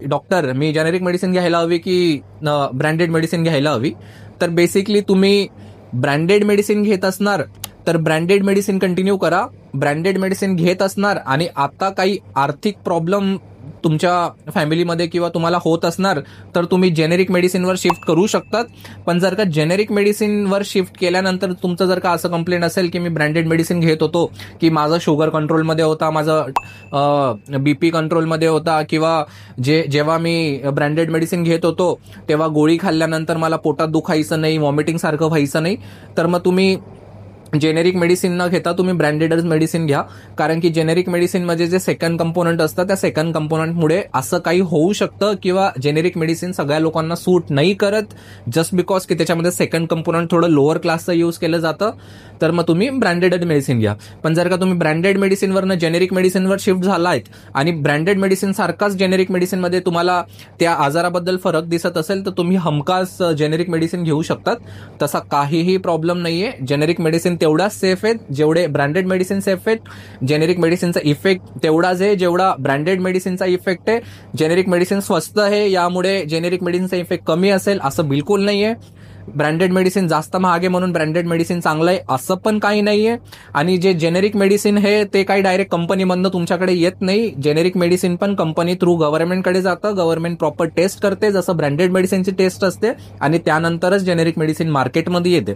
Doctor मी generic medicine घ्यायला हवी की ब्रँडेड मेडिसिन घ्यायला हवी, तर बेसिकली तुम्ही ब्रँडेड मेडिसिन घेत असणार तर ब्रँडेड मेडिसिन कंटिन्यू करा. ब्रँडेड मेडिसिन घेत असणार आणि आता काही आर्थिक प्रॉब्लेम तुमच्या फॅमिलीमध्ये किंवा तुम्हाला होत असणार तर तुम्ही जेनेरिक मेडिसिनवर शिफ्ट करू शकतात. पण जर का जेनेरिक मेडिसिनवर शिफ्ट केल्यानंतर तुमचं जर का असं कंप्लेंट असेल की मी ब्रँडेड मेडिसिन घेत होतो की माझं शुगर कंट्रोलमध्ये होता, माझं बीपी कंट्रोलमध्ये होता, किंवा जेव्हा मी ब्रँडेड मेडिसिन घेत होतो तेव्हा गोळी खाल्ल्यानंतर मला पोटात दुखायचं नाही, व्हॉमिटिंग सारखं व्हायचं नाही, तर मग तुम्ही जेनेरिक मेडिसिन न घेता तुम्ही ब्रँडेडच मेडिसिन घ्या. कारण की जेनेरिक मेडिसिन मध्ये जे सेकंड कंपोनंट असतं त्या सेकंड कंपोनंटमुळे असं काही होऊ शकतं किंवा जेनेरिक मेडिसिन सगळ्या लोकांना सूट नाही करत जस्ट बिकॉज की त्याच्यामध्ये सेकंड कंपोनंट थोडं लोअर क्लासचं यूज केलं जातं. तर मग तुम्ही ब्रँडेड मेडिसिन घ्या. पण जर का तुम्ही ब्रँडेड मेडिसिनवरनं जेनेरिक मेडिसिनवर शिफ्ट झालायत आणि ब्रँडेड मेडिसिन सारखाच जेनेरिक मेडिसिनमध्ये तुम्हाला त्या आजाराबद्दल फरक दिसत असेल तर तुम्ही हमखास जेनेरिक मेडिसिन घेऊ शकतात. तसा काहीही प्रॉब्लेम नाहीये. जेनेरिक मेडिसिन तेवढाच सेफ आहेत जेवढे ब्रँडेड मेडिसिन सेफ आहेत. जेनेरिक मेडिसिनचा इफेक्ट तेवढाच आहे जेवढा ब्रँडेड मेडिसिनचा इफेक्ट आहे. जेनेरिक मेडिसिन स्वस्त आहे यामुळे जेनेरिक मेडिसिनचा इफेक्ट कमी असेल असं बिलकुल नाहीये. ब्रँडेड मेडिसिन जास्त महाग आहे म्हणून ब्रँडेड मेडिसिन चांगलं आहे असं पण काही नाहीये. आणि जे जेनेरिक मेडिसिन हे ते काही डायरेक्ट कंपनीमधनं तुमच्याकडे येत नाही. जेनेरिक मेडिसिन पण कंपनी थ्रू गव्हर्नमेंटकडे जातं. गव्हर्नमेंट प्रॉपर टेस्ट करते जसं ब्रँडेड मेडिसिनची टेस्ट असते आणि त्यानंतरच जेनेरिक मेडिसिन मार्केटमध्ये येते.